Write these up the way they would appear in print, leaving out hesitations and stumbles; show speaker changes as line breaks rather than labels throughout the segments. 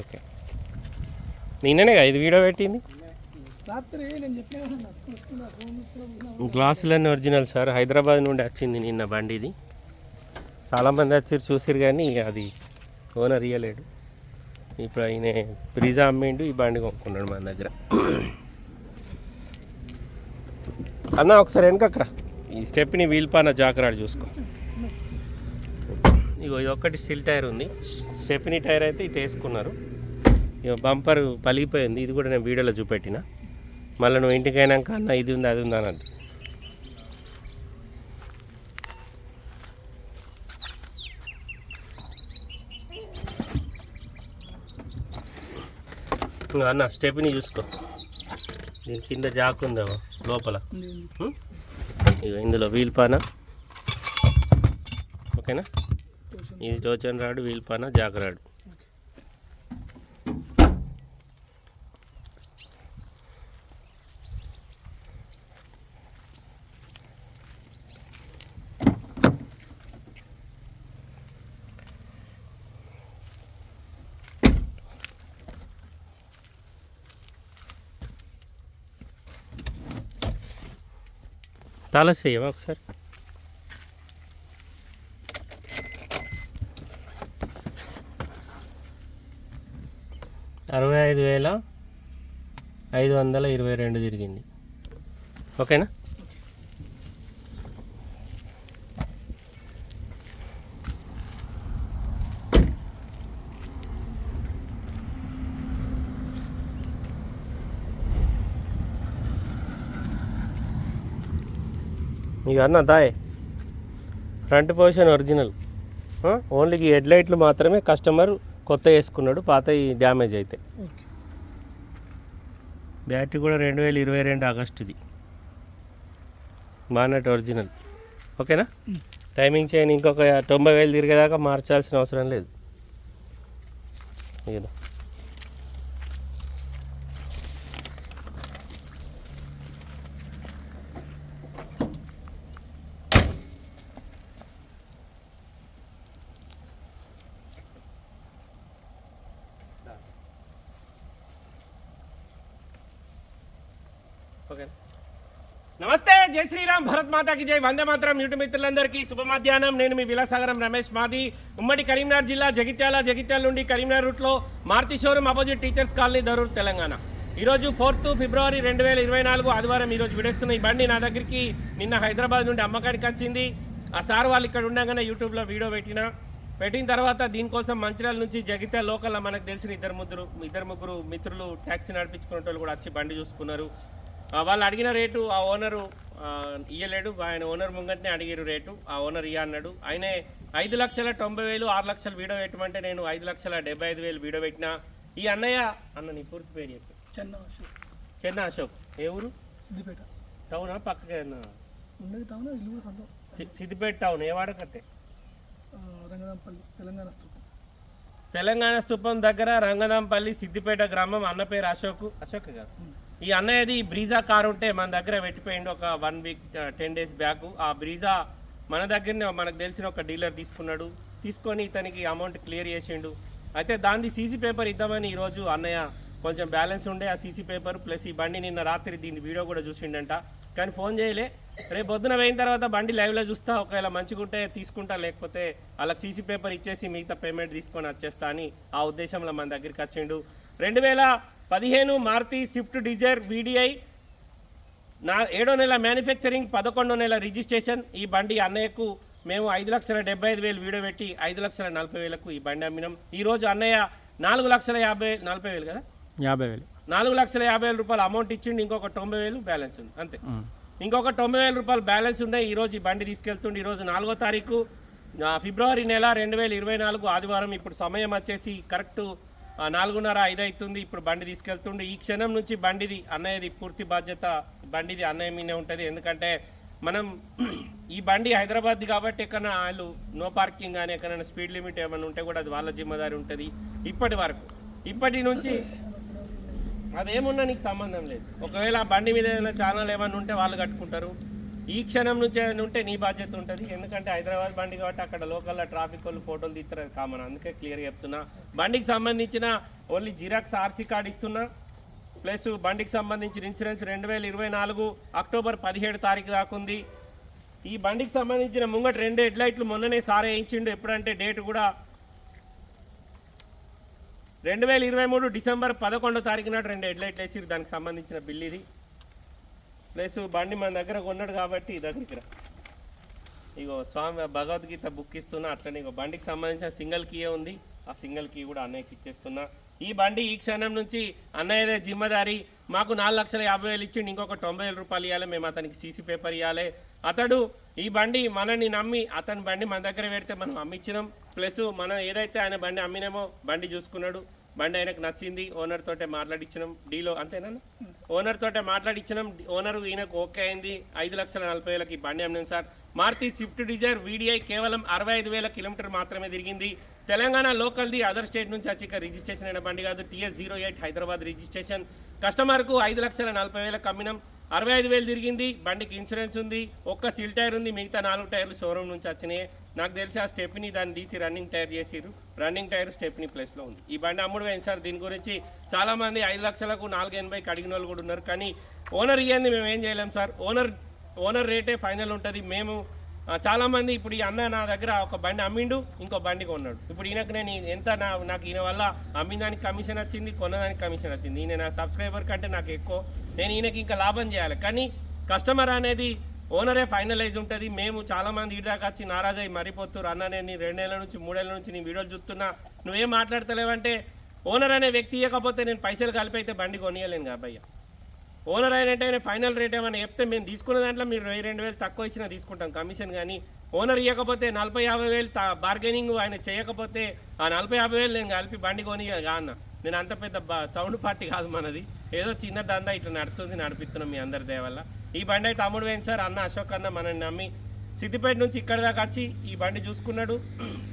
Okay నేననే ఇది video పెట్టింది గ్లాసులన్నీ ఒరిజినల్ సార్. హైదరాబాద్ నుండి వచ్చింది నిన్న బండి. ఇది చాలామంది వచ్చారు చూసిరు కానీ అది ఓనర్ ఇయ్యలేడు. ఇప్పుడు ఆయన బ్రీజా అమ్మిండు, ఈ బండి కొనుక్కున్నాడు మన దగ్గర. అన్న ఒకసారి వెనకరా, ఈ స్టెప్ని వీల్పాన జాకరాడు చూసుకో. ఇగో ఇది ఒక్కటి స్టిల్ టైర్ ఉంది, స్టెప్ని టైర్ అయితే ఇటు వేసుకున్నారు. ఇక బంపర్ పలిగిపోయింది, ఇది కూడా నేను వీడియోలో చూపెట్టిన. మళ్ళీ నువ్వు ఇంటికి అయినాక అన్న ఇది ఉంది అది ఉంది అని అంది. అన్న స్టెప్ని చూసుకో, దీని కింద జాక్ ఉందేమో లోపల. ఇక ఇందులో వీల్పాన, ఓకేనా? ఇది టోచన్ రాడు, వీల్పాన, జాక్ రాడు. తాళ చేయవా ఒకసారి? 65,522 తిరిగింది, ఓకేనా? ఇక అన్న దాయ్ ఫ్రంట్ పొజిషన్ ఒరిజినల్, ఓన్లీ ఈ హెడ్ లైట్లు మాత్రమే కస్టమర్ కొత్త వేసుకున్నాడు, పాత డ్యామేజ్ అయితే. బ్యాటరీ కూడా 2022 ఆగస్టుది, బానట్ ఒరిజినల్, ఓకేనా? టైమింగ్ చైన్ ఇంకొక 90,000 తిరిగేదాకా మార్చాల్సిన అవసరం లేదు. ఇక నమస్తే, జై శ్రీరామ్, భరత్ మాతాకి జై, వందే మాత్రం. యూట్యూబ్ మిత్రులందరికీ శుభ మధ్యాహ్నం. నేను మీ విలాసాగరం రమేష్. మాది ఉమ్మడి కరీంనగర్ జిల్లా, జగిత్యాల నుండి కరీంనగర్ రూట్లో Maruti showroom opposite teachers colony, Dharur, Telangana. ఈరోజు 4 ఫిబ్రవరి 2024 ఆదివారం. ఈరోజు విడేస్తున్న ఈ బండి నా దగ్గరికి నిన్న హైదరాబాద్ నుండి అమ్మకాడికి వచ్చింది. ఆ సార్ వాళ్ళు ఇక్కడ ఉండగానే యూట్యూబ్లో వీడియో పెట్టిన తర్వాత దీనికోసం మంచిర్యాల నుంచి జగిత్యాల లోకల్లో మనకు తెలిసిన ఇద్దరు ముగ్గురు మిత్రులు ట్యాక్సీ నడిపించుకునే వాళ్ళు కూడా వచ్చి బండి చూసుకున్నారు. వాళ్ళు అడిగిన రేటు ఆ ఓనరు ఇయ్యలేడు. ఆయన ఓనర్ ముంగట్నే అడిగిరు రేటు, ఆ ఓనర్ ఇయ్య అన్నాడు. ఆయనే 5,90,000 6 లక్షలు వీడియో పెట్టమంటే నేను 5,75,000 వీడియో పెట్టిన. ఈ అన్నయ్య అన్న నీ పూర్తి పేరు చెప్పి. చెన్న అశోక్. ఏ ఊరు? సిద్దిపేట టౌనా? పక్కకే సిద్దిపేట టౌన్. ఏ వాడకట్టే? తెలంగాణ స్తూపం దగ్గర రంగనాంపల్లి, సిద్దిపేట గ్రామం. అన్న పేరు అశోక్ గారు. ఈ అన్నయ్యది బ్రీజా కారు ఉంటే మన దగ్గర పెట్టిపోయిండు ఒక 1 వీక్ 10 డేస్ బ్యాక్. ఆ బ్రీజా మన దగ్గరనే మనకు తెలిసిన ఒక డీలర్ తీసుకొని ఇతనికి అమౌంట్ క్లియర్ చేసిండు. అయితే దాన్ని సీసీ పేపర్ ఇద్దామని ఈరోజు అన్నయ్య కొంచెం బ్యాలెన్స్ ఉండే ఆ సీసీ పేపర్ ప్లస్ ఈ బండి నిన్న రాత్రి దీని వీడియో కూడా చూసిండంట, కానీ ఫోన్ చేయలే. రేపు పొద్దున పోయిన తర్వాత బండి లైవ్లో చూస్తా, ఒకవేళ మంచిగా ఉంటే తీసుకుంటా, లేకపోతే వాళ్ళకి సీసీ పేపర్ ఇచ్చేసి మిగతా పేమెంట్ తీసుకొని వచ్చేస్తా అని ఆ ఉద్దేశంలో మన దగ్గరికి వచ్చిండు. 2015 మారుతి స్విఫ్ట్ డిజైర్ VDI 7వ నెల మ్యానుఫ్యాక్చరింగ్, 11వ నెల రిజిస్ట్రేషన్. ఈ బండి అన్నయ్యకు మేము 5,75,000 వీడియో పెట్టి 5,40,000కు ఈ బండి అమ్మినాం. ఈరోజు అన్నయ్య 4,40,000 కదా, 4,50,000 రూపాయలు అమౌంట్ ఇచ్చిండు. ఇంకొక 90,000 బ్యాలెన్స్ ఉంది, అంతే. ఇంకొక 90,000 రూపాయలు బ్యాలెన్స్ ఉన్నాయి. ఈరోజు ఈ బండి తీసుకెళ్తుండే. ఈరోజు 4వ తారీఖు ఫిబ్రవరి నెల 2024 ఆదివారం. ఇప్పుడు సమయం వచ్చేసి కరెక్ట్ 4:30-5 అవుతుంది. ఇప్పుడు బండి తీసుకెళ్తుండే. ఈ క్షణం నుంచి బండిది అన్నయ్యది పూర్తి బాధ్యత, బండిది అన్నయ్య మీనే ఉంటుంది. ఎందుకంటే మనం ఈ బండి హైదరాబాద్ది కాబట్టి ఎక్కడైనా వాళ్ళు నో పార్కింగ్ కానీ ఎక్కడైనా స్పీడ్ లిమిట్ ఏమైనా ఉంటే కూడా అది వాళ్ళ జిమ్మదారి ఉంటుంది. ఇప్పటి నుంచి అదేమున్నా నీకు సంబంధం లేదు. ఒకవేళ ఆ బండి మీద ఏదైనా ఛానల్ ఏమైనా ఉంటే వాళ్ళు కట్టుకుంటారు. ఈ క్షణం నుంచి ఏదైనా ఉంటే నీ బాధ్యత ఉంటుంది. ఎందుకంటే హైదరాబాద్ బండి కాబట్టి అక్కడ లోకల్లో ట్రాఫిక్ వాళ్ళు ఫోటోలు తీస్తారు, అది కామన్. అందుకే క్లియర్గా చెప్తున్నా. బండికి సంబంధించిన ఓన్లీ జిరాక్స్ ఆర్సీ కార్డు ఇస్తున్నా, ప్లస్ బండికి సంబంధించిన ఇన్సూరెన్స్ 2024 అక్టోబర్ 17 తారీఖు దాకా ఉంది. ఈ బండికి సంబంధించిన ముంగట 2 హెడ్ లైట్లు మొన్ననే సార్ వేయించిండు. ఎప్పుడంటే డేట్ కూడా 2023 డిసెంబర్ 11 తారీఖు నాడు 2 హెడ్ లైట్లు వేసి దానికి సంబంధించిన బిల్ ఇది. ప్లస్ బండి మన దగ్గర కొన్నాడు కాబట్టి దగ్గరికి రా. ఇగో స్వామి భగవద్గీత బుక్ ఇస్తున్నా. అట్లనే ఇగో బండికి సంబంధించిన సింగిల్ కీ ఉంది, ఆ సింగిల్ కీ కూడా అన్నయ్యకి ఇచ్చేస్తున్నా. ఈ బండి ఈ క్షణం నుంచి అన్నయ్యదే జిమ్మదారి. మాకు 4,50,000 ఇచ్చిండు, ఇంకొక 90,000 రూపాయలు ఇవ్వాలి. మేము అతనికి సీసీ పేపర్ ఇవ్వాలి. అతడు ఈ బండి మనని నమ్మి అతని బండి మన దగ్గర పెడితే మనం అమ్మించినాం. ప్లస్ మనం ఏదైతే ఆయన బండి అమ్మినామో బండి చూసుకున్నాడు, బండి ఆయనకు నచ్చింది. ఓనర్ తోటే మాట్లాడిచ్చినాం డీలో, అంతేనా? ఓనర్ తోటే మాట్లాడిచ్చినాం. ఓనర్ ఈయనకు ఓకే అయింది. 5,40,000కి బండి అమ్మినాం sir. Maruti Swift Dzire VDI కేవలం 65,000 కిలోమీటర్ మాత్రమే తిరిగింది. తెలంగాణ లోకల్ది, అదర్ స్టేట్ నుంచి వచ్చి రిజిస్ట్రేషన్ అయిన బండి కాదు. TS08 Hyderabad registration. కస్టమర్కు 5,40,000 అమ్మినాం. 65,000 తిరిగింది. బండికి ఇన్సూరెన్స్ ఉంది, ఒక్క సీల్ టైర్ ఉంది, మిగతా 4 టైర్లు షోరూమ్ నుంచి వచ్చినాయి. నాకు తెలిసి ఆ స్టెప్ని దాన్ని తీసి రన్నింగ్ టైర్ చేసిరు. రన్నింగ్ టైర్ స్టెప్ని ప్లేస్లో ఉంది. ఈ బండి అమ్ముడు పోయింది సార్. దీని గురించి చాలామంది 5 లక్షలకు 480కి అడిగిన వాళ్ళు కూడా ఉన్నారు. కానీ ఓనర్ ఇవ్వండి మేము ఏం చేయలేం సార్. ఓనర్ రేటే ఫైనల్ ఉంటుంది. మేము చాలామంది ఇప్పుడు ఈ అన్న నా దగ్గర ఒక బండి అమ్మిండు, ఇంకో బండి కొన్నాడు. ఇప్పుడు ఈయనకు నేను ఎంత నాకు ఈయన వల్ల అమ్మిందానికి కమిషన్ వచ్చింది, కొన్నదానికి కమిషన్ వచ్చింది. ఈయన నా సబ్స్క్రైబర్ కంటే నాకు ఎక్కువ. నేను ఈయనకి ఇంకా లాభం చేయాలి. కానీ కస్టమర్ అనేది ఓనరే ఫైనలైజ్ ఉంటుంది. మేము చాలామంది ఇటుదాకా వచ్చి నారాజు అయ్యి మరిపోతున్నారు. అన్న నేను 2 ఏళ్ళ నుంచి 3 ఏళ్ళ నుంచి నీ వీడియోలు చూస్తున్నా, నువ్వేం మాట్లాడతలేవంటే ఓనర్ అనే వ్యక్తి ఇవ్వకపోతే నేను పైసలు కలిపి అయితే బండి కొనియలేను కాబయ్య. ఓనర్ అయినట్టు ఆయన ఫైనల్ రేట్ ఏమైనా చెప్తే మేము తీసుకున్న దాంట్లో మీరు 22,000 తక్కువ ఇచ్చినా తీసుకుంటాం కమిషన్. కానీ ఓనర్ ఇవ్వకపోతే 40,000-50,000 బార్గెనింగ్ ఆయన చేయకపోతే ఆ 40,000-50,000 నేను కలిపి బండి కొని అన్న. నేను అంత పెద్ద సౌండ్ పార్టీ కాదు మనది, ఏదో చిన్న దందా ఇట్లా నడిపిస్తున్నాం మీ అందరి దయ వల్ల. ఈ బండి అయితే అమ్ముడు పోయింది సార్. అన్న అశోక్ అన్న మనల్ని నమ్మి సిద్దిపేట నుంచి ఇక్కడ దాకా వచ్చి ఈ బండి చూసుకున్నాడు.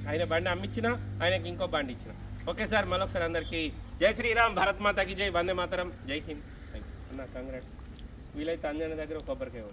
ఆయన బండి అమ్మించిన, ఆయనకి ఇంకో బండి ఇచ్చిన. ఓకే సార్, మరొకసారి అందరికీ జై శ్రీరామ్, భారత్ మాతాకి జై, వందే మాతరం, జై హింద్. అన్న కంగ్రాట్స్. వీలైతే అంజన దగ్గర కొబ్బరికాయ